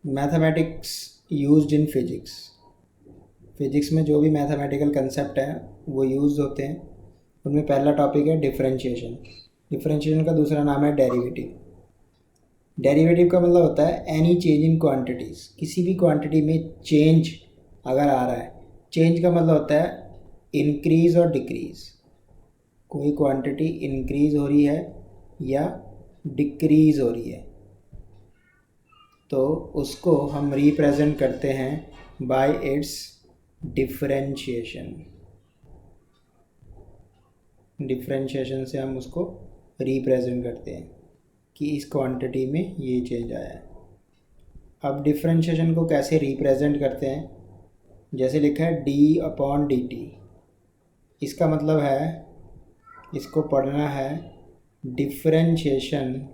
Mathematics used in physics. Physics में जो भी मैथमेटिकल कंसेप्ट हैं वो यूज होते हैं। उनमें पहला टॉपिक है डिफरेंशिएशन। डिफरेंशिएशन का दूसरा नाम है डेरिवेटिव। डेरिवेटिव का मतलब होता है एनी चेंज इन क्वांटिटीज़। किसी भी क्वांटिटी में चेंज अगर आ रहा है, चेंज का मतलब होता है इंक्रीज और डिक्रीज। कोई क्वांटिटी इंक्रीज हो रही है या डिक्रीज हो रही है तो उसको हम रिप्रेजेंट करते हैं बाय इट्स डिफरेंशिएशन। डिफरेंशिएशन से हम उसको रिप्रेजेंट करते हैं कि इस क्वांटिटी में ये चेंज आया है। अब डिफरेंशिएशन को कैसे रिप्रेजेंट करते हैं, जैसे लिखा है d/dt। इसका मतलब है, इसको पढ़ना है differentiation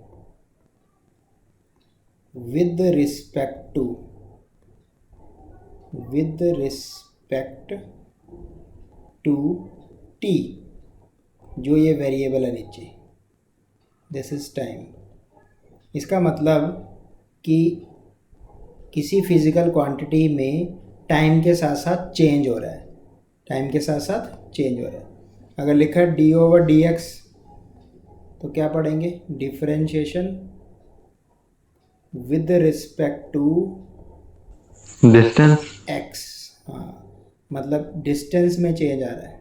with respect to t, जो ये वेरिएबल है नीचे, दिस इज टाइम। इसका मतलब कि किसी फिजिकल क्वांटिटी में टाइम के साथ साथ चेंज हो रहा है, टाइम के साथ साथ चेंज हो रहा है। अगर लिखा है d/dx तो क्या पढ़ेंगे, differentiation with respect to distance x। हाँ, मतलब डिस्टेंस में चेंज आ रहा है।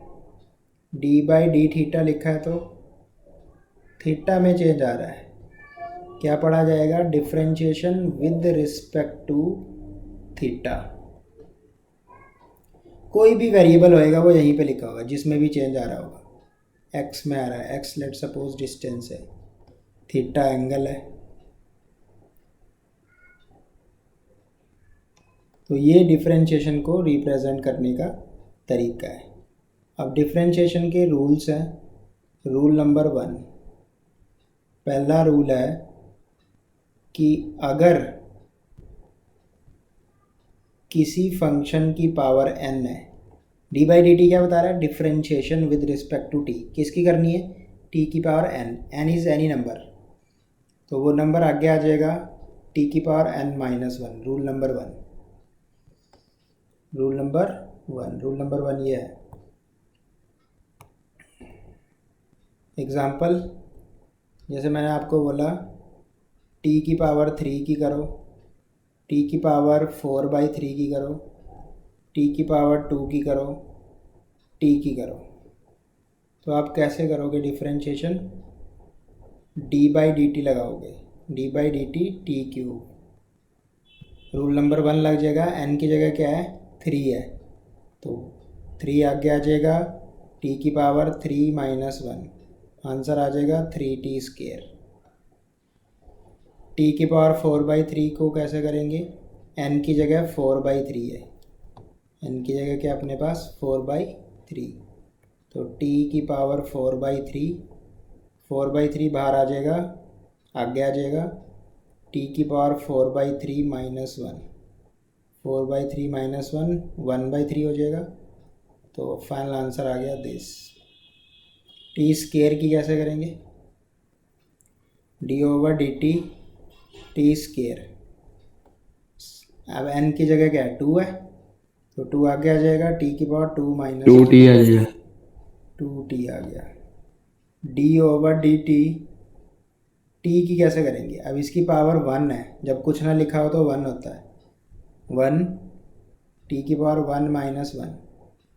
d/d थीटा लिखा है तो थीटा में चेंज आ रहा है। क्या पढ़ा जाएगा, differentiation with respect to theta. कोई भी वेरिएबल होएगा वो यहीं पे लिखा होगा जिसमें भी चेंज आ रहा होगा। x में आ रहा है, x लेट सपोज डिस्टेंस है, थीटा एंगल है। तो ये डिफरेंशिएशन को रिप्रेजेंट करने का तरीका है। अब डिफरेंशिएशन के रूल्स हैं। रूल नंबर 1, पहला रूल है कि अगर किसी फंक्शन की पावर n है, d/dt क्या बता रहा है, differentiation with respect to t। किसकी करनी है, t की power n। n is any number, तो वो नंबर आगे आ जाएगा t की power n-1। Rule number 1, rule number 1 ये है। एग्ज़ाम्पल, जैसे मैंने आपको बोला t की पावर 3 की करो, t की पावर 4/3 की करो, t की पावर 2 की करो, t की करो। तो आप कैसे करोगे डिफरेंशिएशन, d/dt लगाओगे, d/dt t³। रूल नंबर 1 लग जाएगा। n की जगह क्या है, 3 है, तो 3 आगे आ जाएगा, t की पावर 3-1, आंसर आ जाएगा 3t²। t की पावर 4/3 को कैसे करेंगे, n की जगह 4/3 है, n की जगह क्या अपने पास 4/3, तो t की पावर 4/3, 4/3 बाहर आ जाएगा, आगे आ जाएगा t की पावर 4/3-1, 4/3-1 1/3 हो जाएगा। तो फाइनल आंसर आ गया दिस। t² की कैसे करेंगे, d/dt t²। अब n की जगह क्या है, 2 है, तो 2 आगे आ जाएगा, t की पावर 2-2 2t आ जाएगा। 2t आ गया। d/dt t की कैसे करेंगे, अब इसकी पावर 1 है, जब कुछ ना लिखा हो तो 1 होता है, 1, t की पावर 1-1,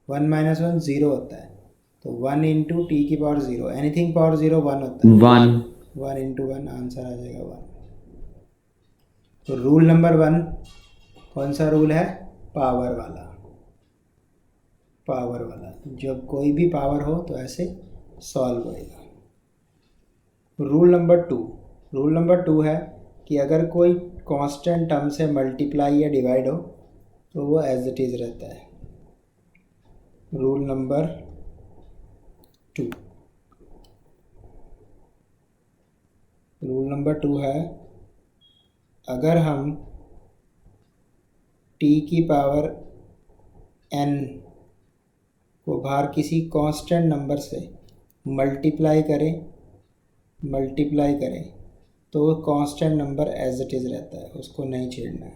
1-1 0 होता है, तो 1 इंटू टी की पावर 0, एनीथिंग पावर 0 1 होता है, 1 इंटू 1, आंसर आ जाएगा 1। तो रूल नंबर 1 कौन सा रूल है, पावर वाला। पावर वाला, जब कोई भी पावर हो तो ऐसे सॉल्व होएगा। रूल नंबर 2 है कि अगर कोई कांस्टेंट टर्म से मल्टीप्लाई या डिवाइड हो तो वो एज इट इज़ रहता है। रूल नंबर 2 है, अगर हम t की पावर n को बाहर किसी कांस्टेंट नंबर से मल्टीप्लाई करें तो constant number as it is रहता है, उसको नहीं छेड़ना है।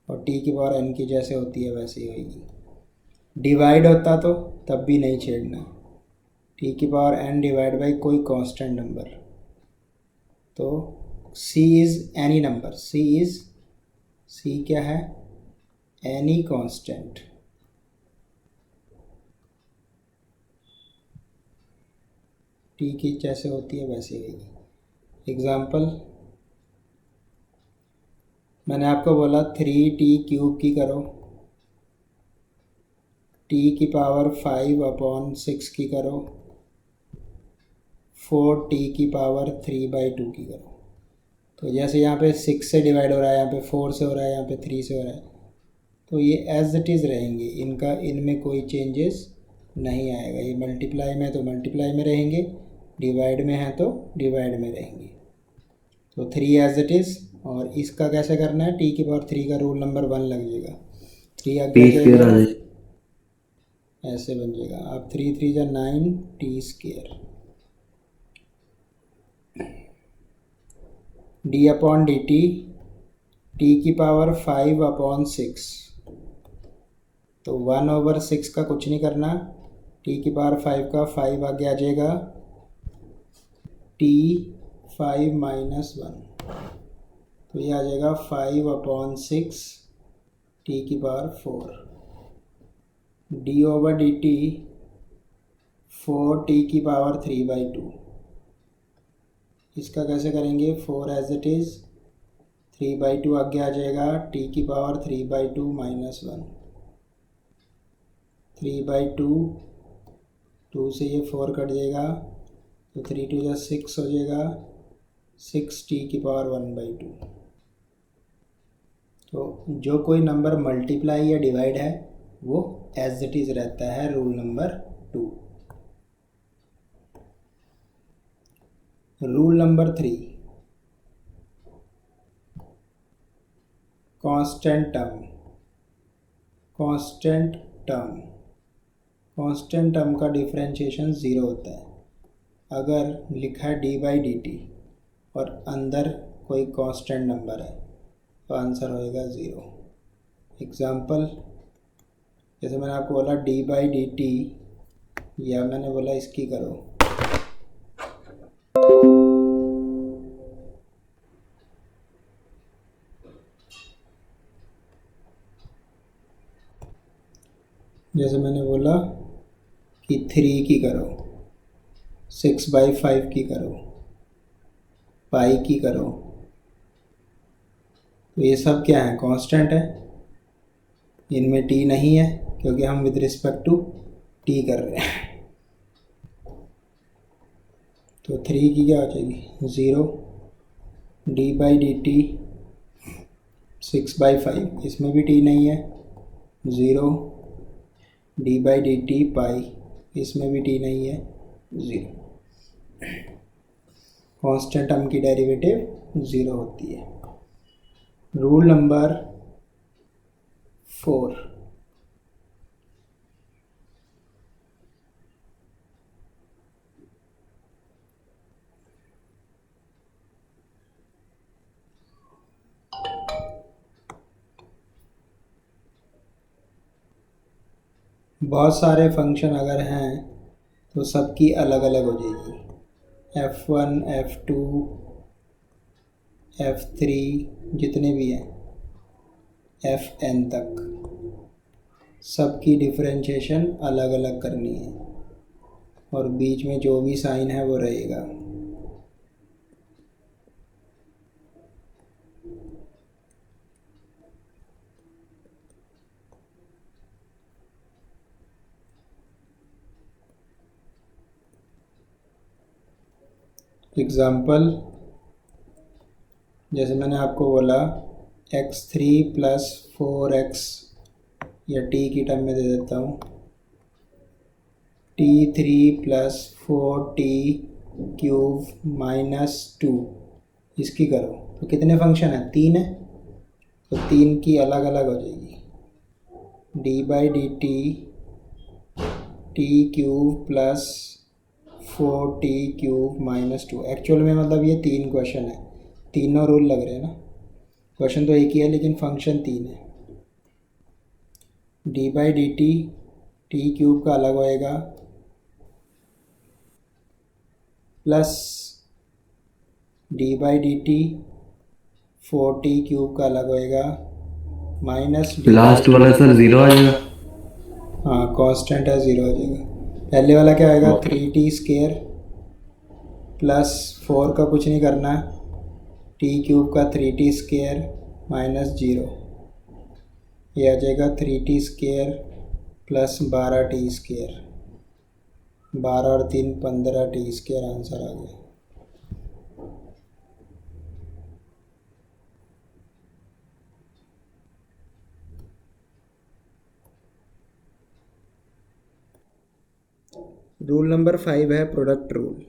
और टी की पावर एन की जैसे होती है वैसे ही होगी। डिवाइड होता तो तब भी नहीं छेड़ना। टी की पावर एन डिवाइड बाई कोई कांस्टेंट नंबर, तो सी इज़ एनी नंबर, सी क्या है, एनी कांस्टेंट। टी की जैसे होती है वैसे होगी। एग्जाम्पल, मैंने आपको बोला 3t³ की करो, टी की पावर 5/6 की करो, 4t की पावर 3/2 की करो। तो जैसे यहाँ पे 6 से डिवाइड हो रहा है, यहाँ पे 4 से हो रहा है, यहाँ पे 3 से हो रहा है, तो ये एज इट इज़ रहेंगे, इनमें कोई चेंजेस नहीं आएगा। ये मल्टीप्लाई में तो मल्टीप्लाई में रहेंगे, डिवाइड में है तो डिवाइड में रहेंगे। तो 3 एज इट इज़। और इसका कैसे करना है, टी की पावर 3 का रूल नंबर 1 लग जाएगा, 3 आगे जाएगा ऐसे बन जाएगा। अब 3 3 जा 9 t²। d/dt टी की पावर 5/6, तो 1/6 का कुछ नहीं करना, टी की पावर 5 का 5 आगे आ जाएगा, t5 - 1, तो ये आ जाएगा 5/6 टी की पावर 4। d/dt 4t की पावर 3/2, इसका कैसे करेंगे, 4 एज इट इज़, 3/2 आगे आ जाएगा, टी की पावर 3/2 - 1, 3/2, 2 से ये 4 कट जाएगा, तो 3 2 जा 6 हो जाएगा, 6t की पावर 1/2। तो जो कोई नंबर मल्टीप्लाई या डिवाइड है वो एज इट इज़ रहता है, rule number 2। Rule number 3, constant term का डिफरेंशिएशन 0 होता है अगर लिखा है d/dt और अंदर कोई कांस्टेंट नंबर है, तो आंसर होएगा 0। एग्जाम्पल, जैसे मैंने आपको बोला d/dt, या मैंने बोला इसकी करो, जैसे मैंने बोला कि 3 की करो, 6/5 की करो, पाई की करो, तो ये सब क्या है, कांस्टेंट है, इनमें t नहीं है क्योंकि हम विद रिस्पेक्ट टू t कर रहे हैं। तो 3 की क्या हो जाएगी, 0, d/dt 6/5, इसमें भी t नहीं है, 0, d/dt पाई, इसमें भी t नहीं है, 0। कांस्टेंट टर्म की डेरिवेटिव 0 होती है। रूल नंबर 4, बहुत सारे फंक्शन अगर हैं तो सबकी अलग अलग हो जाएगी, f1 f2 f3 जितने भी हैं fn तक, सबकी डिफरेंशिएशन अलग अलग करनी है और बीच में जो भी साइन है वो रहेगा। एग्ज़ाम्पल, जैसे मैंने आपको बोला x3 + 4x, या t की टर्म में दे देता हूँ, t3 + 4t³ - 2, इसकी करो, तो कितने फंक्शन है, 3 है, तो 3 की अलग अलग हो जाएगी, d/dt t³ + 4t³ - 2। एक्चुअल में मतलब ये 3 क्वेश्चन है, तीनों रूल लग रहे हैं ना, क्वेश्चन तो एक ही है लेकिन फंक्शन 3 है। D by D T T cube का अलग होएगा plus D by D T 4t cube का अलग होएगा माइनस लास्ट वाला सर 0 आ जाएगा। हाँ कांस्टेंट है, 0 हो जाएगा। पहले वाला क्या आएगा, 3t स्केयर प्लस 4 का कुछ नहीं करना, टी क्यूब का 3t स्केयर माइनस 0, ये आ जाएगा 3t square plus 12t square, 12 और 3 15t स्केयर आंसर आ गया। रूल नंबर 5 है प्रोडक्ट रूल।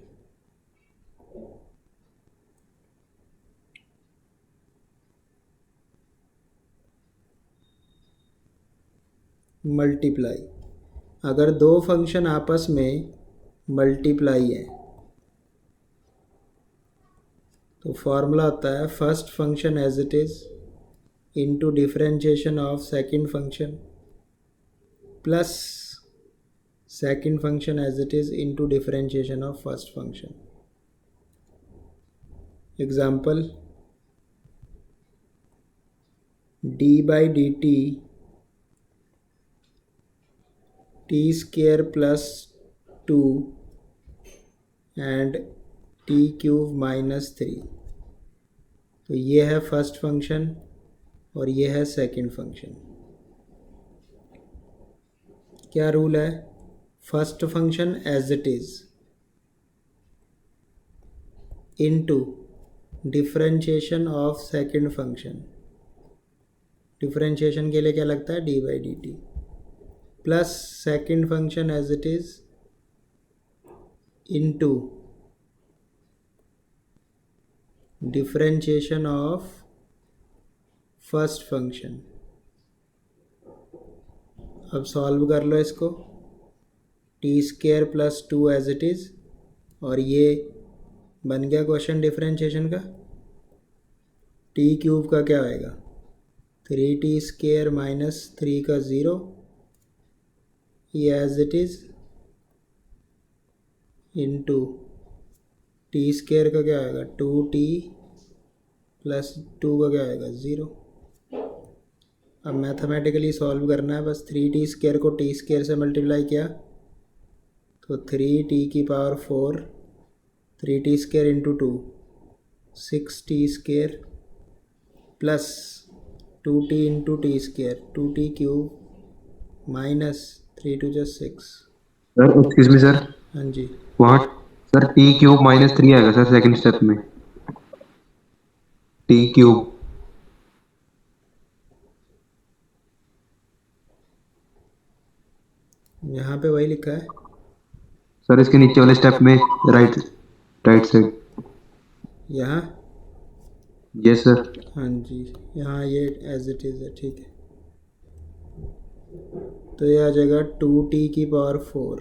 मल्टीप्लाई, अगर दो फंक्शन आपस में मल्टीप्लाई है तो फॉर्मूला होता है first function as it is into differentiation of second function plus second function as it is into differentiation of first function. Example, D by D T T square plus 2 and T cube minus 3, तो ये है first function और ये है second function. क्या rule है, first function as it is into differentiation of second function, differentiation के लिए क्या लगता है D by D T, plus second function as it is into differentiation of first function. अब सॉल्व कर लो इसको, T square plus 2 as it is, और ये बन गया क्वेश्चन डिफरेंशिएशन का। टी क्यूब का क्या आएगा, 3t स्केयर माइनस 3 का 0, ये as it is into T square का क्या आएगा 2t प्लस 2 का क्या आएगा 0। अब मैथमेटिकली सॉल्व करना है, बस 3t स्केयर को t स्केयर से मल्टीप्लाई किया तो 3t की power 4, 3t square into 2 6t square plus 2t into T square 2t cube minus 3 2 just 6। Sir excuse me sir, हाँ जी, वहाँ सर टी क्यूब माइनस 3 आएगा सर सेकंड स्टेप में, T cube. यहाँ पे वही लिखा है सर इसके नीचे वाले स्टेप में राइट साइड। यहाँ, यस सर। हाँ जी, यहाँ ये एज इट इज़ है, ठीक है। तो ये आ जाएगा 2t की पावर 4,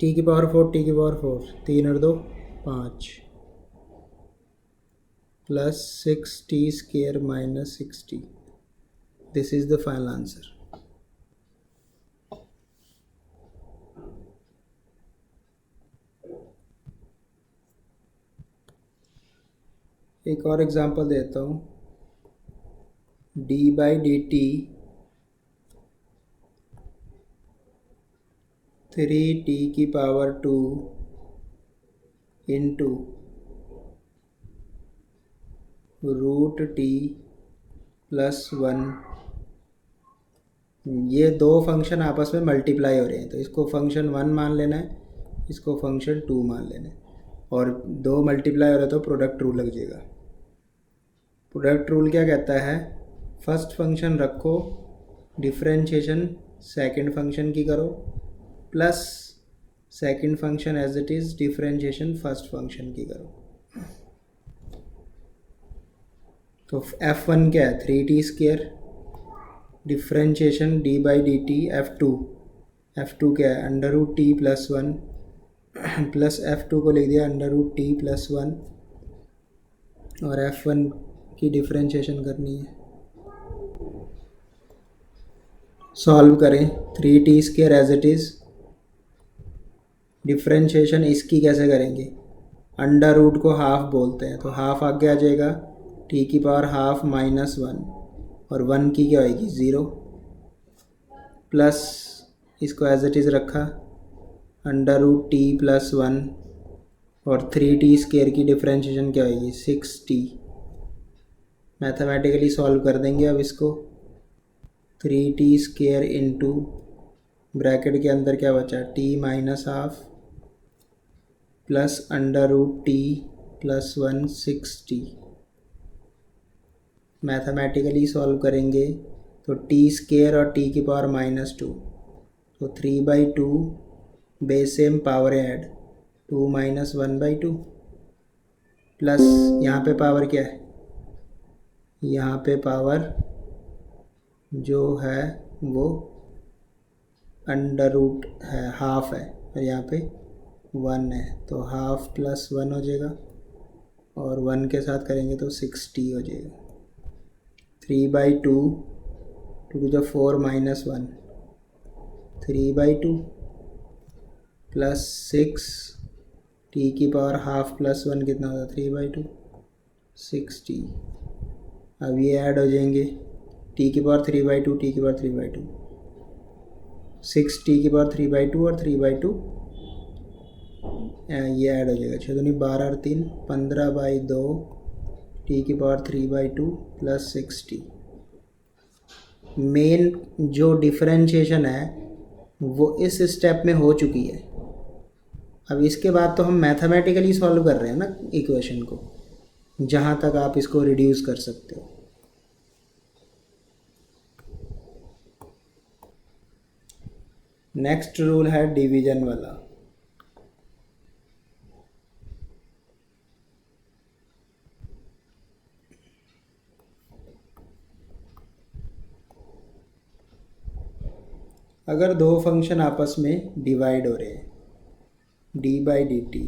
t की पावर 4, t की पावर 4, 3 और 2 5 plus 6t square minus 60। This is the final answer. एक और एग्जांपल देता हूँ, D by D T 3t की power 2 into root T plus 1। ये दो फंक्शन आपस में मल्टीप्लाई हो रहे हैं तो इसको फंक्शन 1 मान लेना है, इसको फंक्शन 2 मान लेना है, और दो मल्टीप्लाई हो रहे तो प्रोडक्ट रूल लग जाएगा। प्रोडक्ट रूल क्या कहता है, फर्स्ट फंक्शन रखो, डिफरेंशिएशन सेकंड फंक्शन की करो, plus second function as it is differentiation first function की करो। तो f1 क्या है 3t square, differentiation D by D T f2 क्या है under root T plus 1 plus f2 को लिख दिया अंडर रूट टी प्लस 1, और f1 की डिफरेंशिएशन करनी है। सॉल्व करें 3t² as it is. Differentiation इसकी कैसे करेंगे, अंडर रूट को हाफ बोलते हैं, तो हाफ आगे आ जाएगा t⁻½ -1 और 1 की क्या होएगी 0, प्लस इसको एज इट इज़ रखा √t+1 और 3t² की डिफरेंशिएशन क्या होएगी 6t। मैथमेटिकली सॉल्व कर देंगे अब इसको। 3t² इंटू ब्रैकेट के अंदर क्या बचा t-½ plus √t+1 6t। Mathematically solve करेंगे तो t² और t⁻², तो 3/2 base same power add 2 - 1/2 plus यहाँ पे पावर क्या है, यहाँ पे पावर जो है वो अंडर रूट है, हाफ है, और यहाँ पे 1 है, तो हाफ प्लस 1 हो जाएगा और 1 के साथ करेंगे तो 6t हो जाएगा। 3/2 2⁴ - 1 3/2 प्लस 6 t⁻½ प्लस 1 कितना होता है 3/2 6t। अब ये ऐड हो जाएंगे t⁻3/2 t⁻3/2 6 t⁻3/2 और 3/2 ये ऐड हो जाएगा 6 दूनी 12 और 3 15/2 t⁻3/2 प्लस 6t। मेन जो डिफरेंशिएशन है वो इस स्टेप में हो चुकी है। अब इसके बाद तो हम मैथमेटिकली सॉल्व कर रहे हैं ना इक्वेशन को, जहाँ तक आप इसको रिड्यूस कर सकते हो। नेक्स्ट रूल है डिवीजन वाला। अगर दो फंक्शन आपस में डिवाइड हो रहे हैं d/dt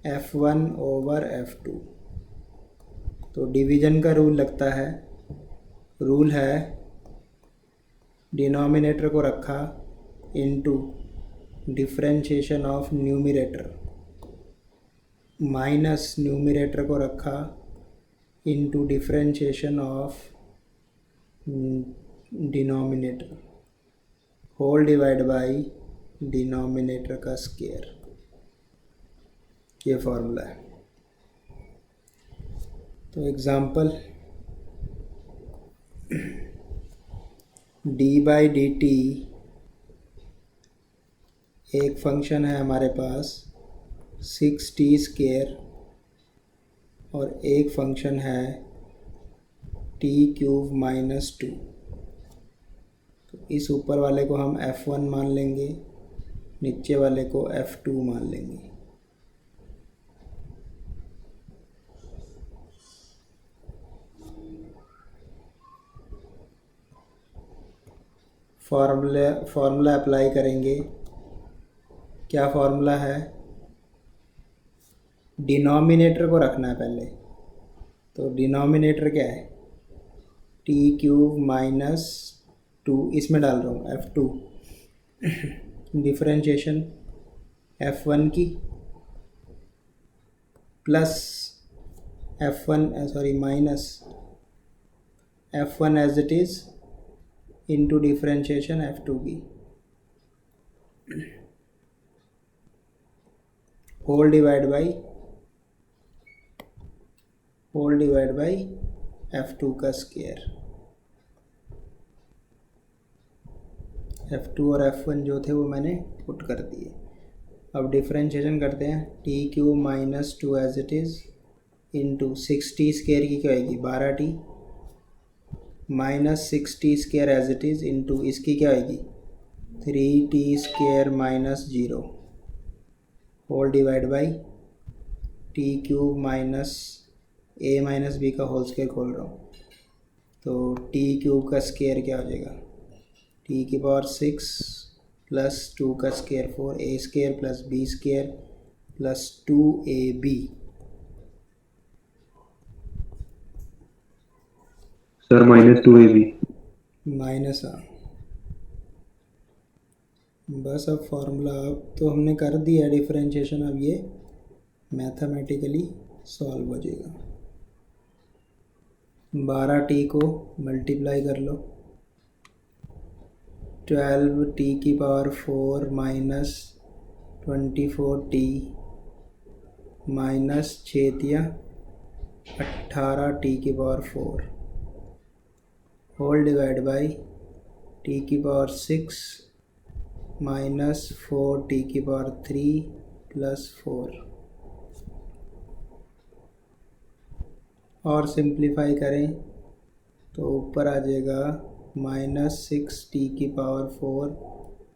f1/f2, तो डिवीजन का रूल लगता है। रूल है डिनोमिनेटर को रखा into differentiation of numerator minus numerator को रखा into differentiation of denominator whole divide by denominator का स्क्वायर। ये फॉर्मूला है। तो एग्जांपल d/dt एक फंक्शन है हमारे पास 6t² और एक फंक्शन है t³ - 2। तो इस ऊपर वाले को हम f1 मान लेंगे, नीचे वाले को f2 मान लेंगे। फॉर्मूला अप्लाई करेंगे। क्या फॉर्मूला है, डिनोमिनेटर को रखना है पहले, तो डिनोमिनेटर क्या है t³ - 2, इसमें डाल रहा हूँ f2 डिफरेंशिएशन f1 की plus minus f1 as it is into differentiation f2 की होल डिवाइड बाई f2 का स्क्वायर। f2 और f1 जो थे वो मैंने पुट कर दिए। अब डिफरेंशिएशन करते हैं t³ - 2 as it is into 6t² की क्या आएगी 12t minus 6t² as it is into इसकी क्या आएगी 3t² - 0 whole divide by t³ - a - b का होल स्क्वायर खोल रहा हूँ, तो t³ का स्क्वायर क्या हो जाएगा t⁻6 प्लस 2 का square 4a² plus b² plus 2ab sir -2ab। Minus आ। बस अब फॉर्मूला अब तो हमने कर दिया डिफरेंशिएशन, अब ये मैथमेटिकली सॉल्व हो जाएगा। 12t को मल्टीप्लाई कर लो, 12t⁴ minus 24t minus 6 18t⁴ whole divide by t⁶ minus 4t⁴ plus 4 और सिंप्लीफाई करें तो ऊपर आ जाएगा -6t⁴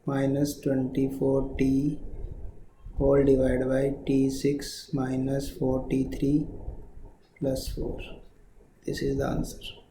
minus 24t whole divide by t6 minus 4t3 plus 4। This is the answer.